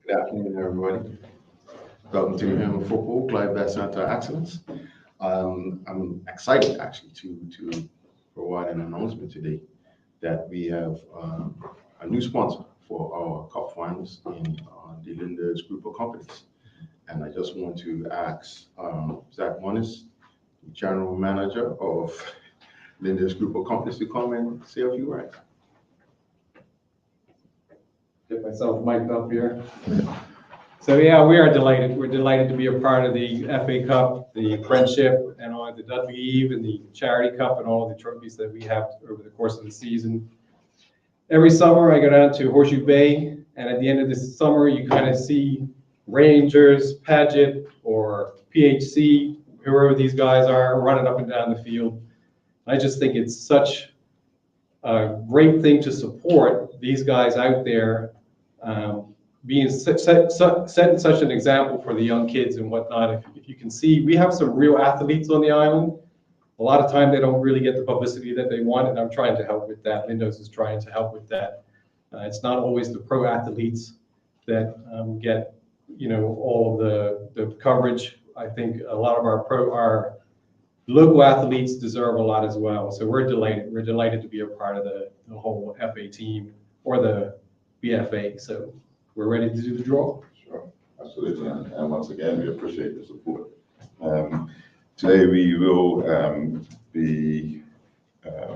Good afternoon, everybody. Welcome to Human Football, Clyde Center Excellence. I'm excited actually to provide an announcement today that we have a new sponsor for our cup finals in the Linda's group of companies. And I just want to ask Zach Monis, the General Manager of Linda's group of companies, to come and say a few words. Get myself mic'd up here. So yeah, we are delighted. We're delighted to be a part of the FA Cup, the Friendship, and all the Dudley Eve and the Charity Cup and all the trophies that we have over the course of the season. Every summer I go down to Horseshoe Bay, and at the end of the summer you kind of see Rangers, Paget, or PHC, whoever these guys are, running up and down the field. I just think it's such a great thing to support these guys out there, being setting such an example for the young kids and whatnot. If you can see, we have some real athletes on the island. A lot of time they don't really get the publicity that they want, and I'm trying to help with that. Lindos is trying to help with that. It's not always the pro athletes that get, all of the coverage. I think a lot of our local athletes deserve a lot as well. So we're delighted. We're delighted to be a part of the whole FA team or the BFA. So we're ready to do the draw. Sure, absolutely. And once again, we appreciate the support. Today we will be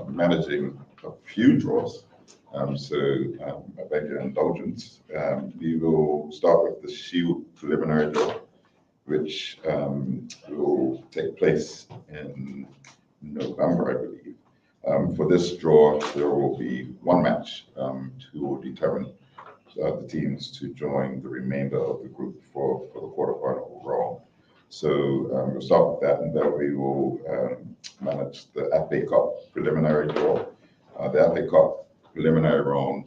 managing a few draws. I beg your indulgence. We will start with the Shield preliminary draw, which will take place in November, I believe. For this draw, there will be one match to will determine the teams to join the remainder of the group for the quarterfinal round. So we'll start with that, and then we will manage the FA Cup preliminary draw. The FA Cup preliminary round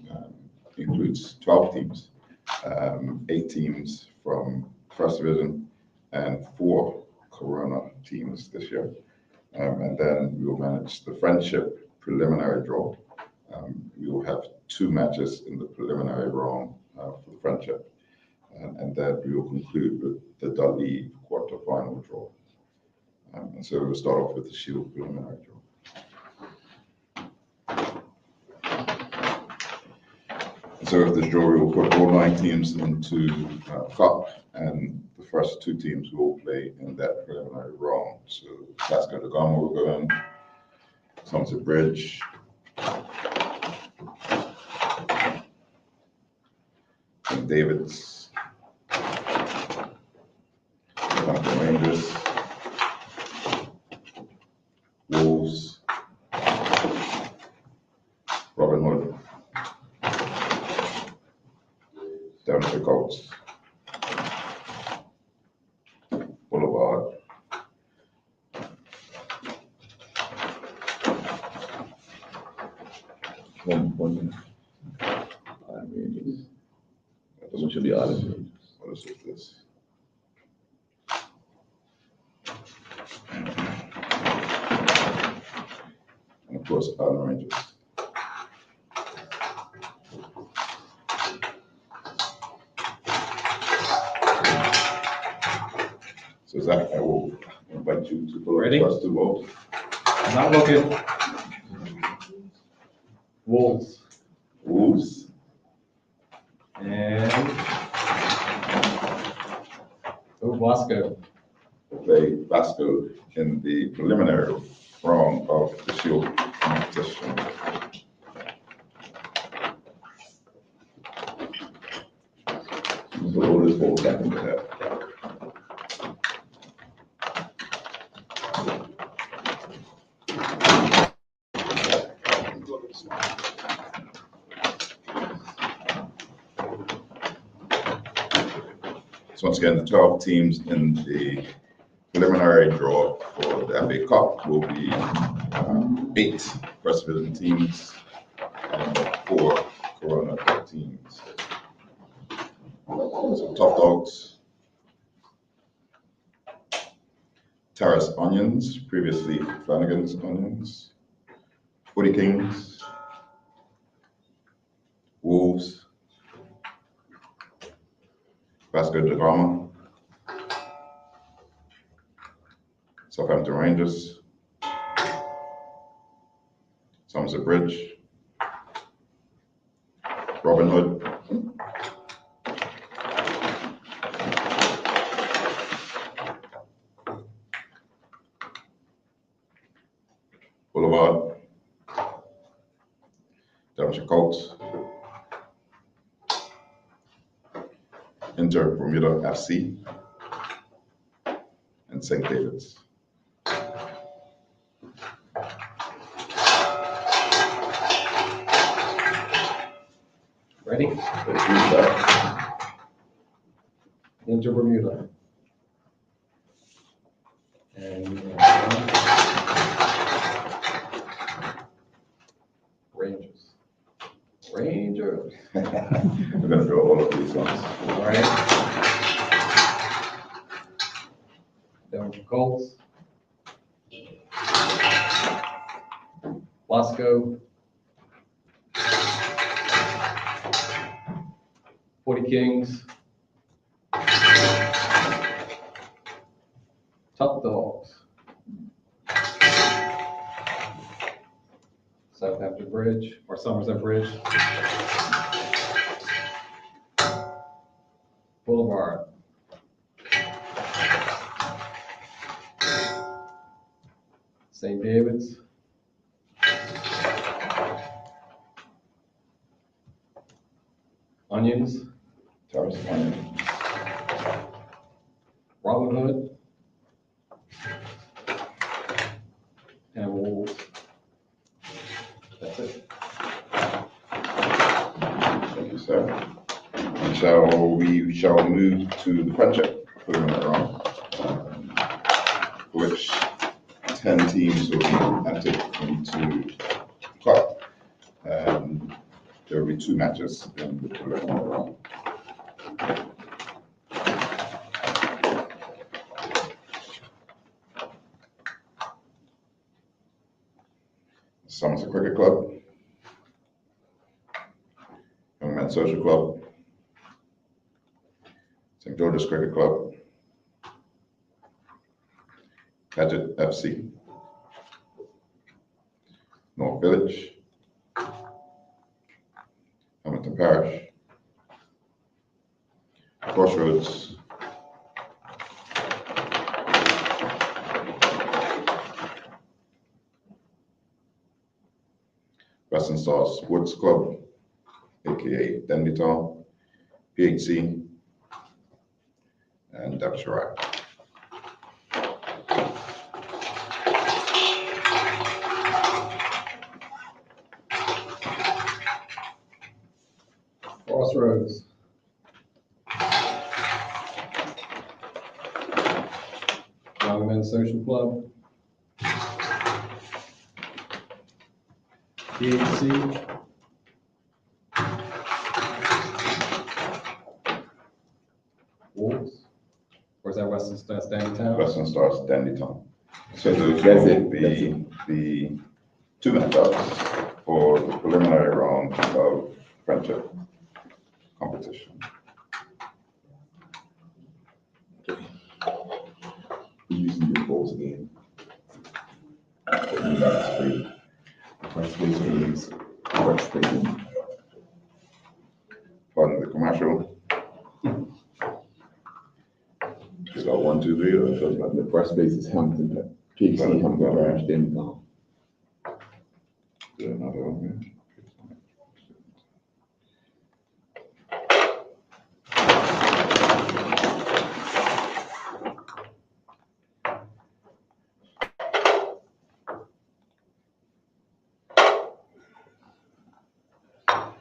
includes 12 teams, 8 teams from First Division, and 4 Corona teams this year. And then we will manage the Friendship preliminary draw. We will have 2 matches in the preliminary round for the Friendship. And then we will conclude with the Dudley quarterfinal draw. And so we'll start off with the Shield preliminary draw. So with this draw, we will put all 9 teams into Cup, and the first 2 teams will play in that preliminary round. So Glasgow to Gama will go in, Somerset Bridge, St. David's, Southampton Rangers, Wolves, Robin Hood, Devonshire Colts, Boulevard, What should be Island? what is this? And of course, Island Rangers. So Zach, I will invite you to pull up Ready? the first 2 votes. I'm not looking. Wolves. Wolves, And Vasco. play Vasco in the preliminary round of the Shield competition. So all this whole second to that. So once again, the 12 teams in the preliminary draw for the FA Cup will be 8 First Division teams and 4 Corona teams. So Top Dogs, Terrace Onions, previously Flanagan's Onions, Footy Kings, Wolves, Vasco da Gama, Southampton Rangers, Somerset Bridge, Robin Hood, Boulevard, Devonshire Colts, Inter Bermuda FC, and St. David's. Ready? Let's read that. Into Bermuda. And Rangers. Rangers. We're gonna draw all of these ones. All right. Devonshire Colts. Bosco. 40 Kings. Top Dogs. Southampton Bridge, or Somerset Bridge. Boulevard. St. David's. Onions. Terrace Onion, Robin Hood. And Wolves. That's it. thank you, sir. And we shall move to the friendship preliminary round, which 10 teams will be entered into the club. There will be 2 matches in the preliminary round. Somerset Cricket Club, Young Men's Social Club, St. George's Cricket Club, Paget FC, North Village, Hamilton Parish, Crossroads, Western Stars Sports Club, aka Denbytown, PHC, and Devonshire. Crossroads. Young Men's Social Club. PHC. Wolves. Or is that Western Stars Dandytown? Western Stars Denbytown. So those That's will it, be that's it. the 2 matchups for the preliminary round of friendship competition. We're using your goals again. That's free. First place is first place. Pardon the commercial. You got 1, 2, 3, or so, but the first place is Hampton, PHC, Hampton Parish, then Do another one, yeah.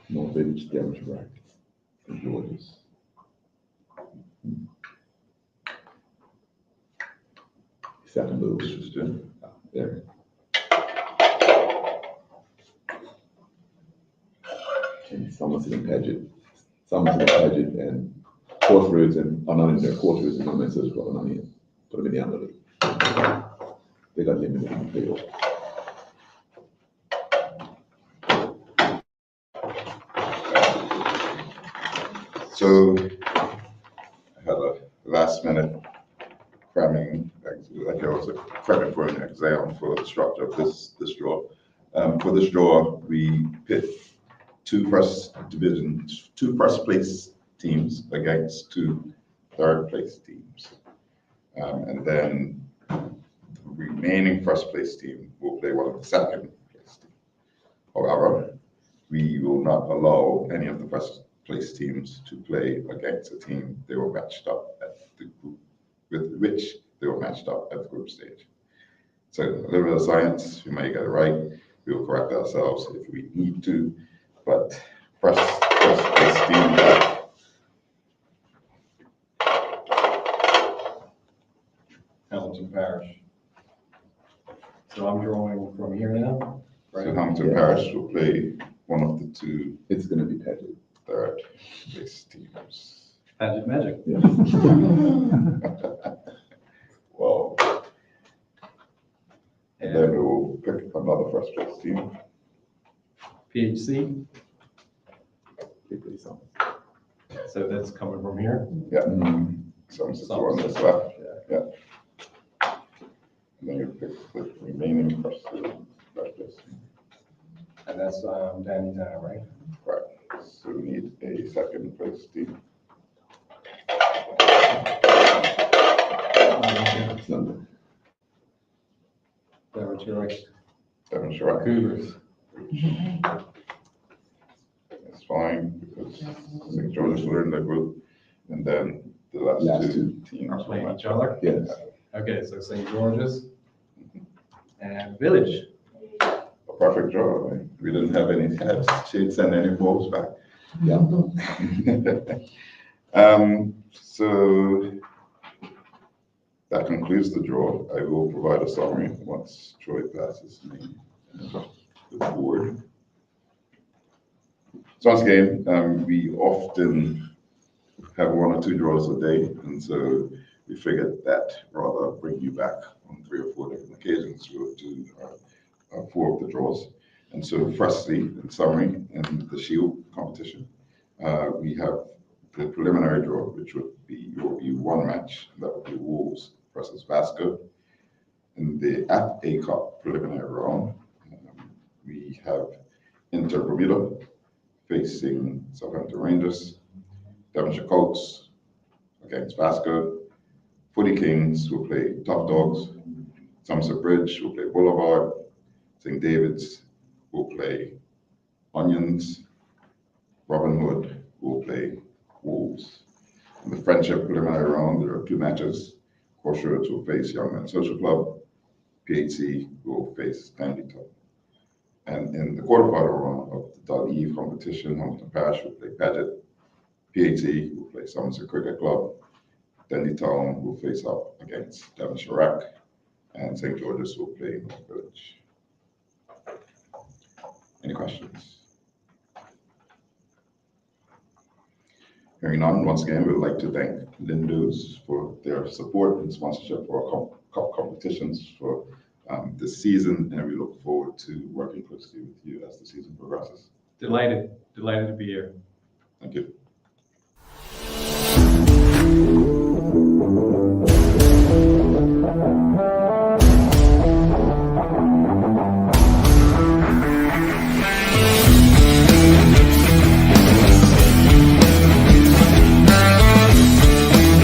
North Village, Devonshire, and Georges. Second move. Interesting. There. And Somerset and Paget. Somerset and Paget and Crossroads and are not in there. Crossroads and Young Men's Social Club are not in. Put them in the underleague. They got limited in the playoff. So last minute cramming, like I was cramming for an exam for the structure of this draw. For this draw, we pit two first place teams against two third place teams. And then the remaining first place team will play one of the second place teams. However, we will not allow any of the first place teams to play against a team they were matched up at the group, with which they were matched up at the group stage. So a little bit of science, we may get it right, we will correct ourselves if we need to, but first place team back. Hamilton Parish. So I'm drawing from here now, right? So Hamilton Parish will play one of the two It's gonna be Patrick. third place teams. Paget Magic. Yeah. Well, and then we will pick another first place team. PHC, They play some. so that's coming from here. Yeah, Mm. Somerset's the one that's left. Yeah. And then you pick the remaining first place team. And that's Danny Town, right? Right, so we need a second place team. It's London. Devonshire Devonshire. Cougars. That's fine, because St. George's were in the group, and then the last Last two Are teams. playing will each match. other. Yes. Okay, so St. George's and Village. A perfect draw, right? We didn't have any heads, she'd send any balls back. Yeah. So that concludes the draw. I will provide a summary once Troy passes me the board. So once again, we often have one or two draws a day, and so we figured that rather bring you back on 3 or 4 different occasions, we'll do 4 of the draws. And so firstly, in summary, in the Shield competition, we have the preliminary draw, which will be one match, and that would be Wolves versus Vasco. In the FA Cup preliminary round, we have Inter Bermuda facing Southampton Rangers, Devonshire Colts against Vasco, Footy Kings will play Tough Dogs, Somerset Bridge will play Boulevard, St. David's will play Onions, Robin Hood will play Wolves. In the Friendship preliminary round, there are 2 matches. Crossroads will face Young Men Social Club, PHC will face Dandytown. And in the quarterfinal round of the Dal Eve competition, Hamilton Parish will play Paget, PHC will play Somerset Cricket Club, Dandytown will face up against Devonshire, and St. George's will play North Village. Any questions? Hearing none, once again, we would like to thank Lindos for their support and sponsorship for our cup competitions for this season, and we look forward to working closely with you as the season progresses. Delighted to be here. Thank you.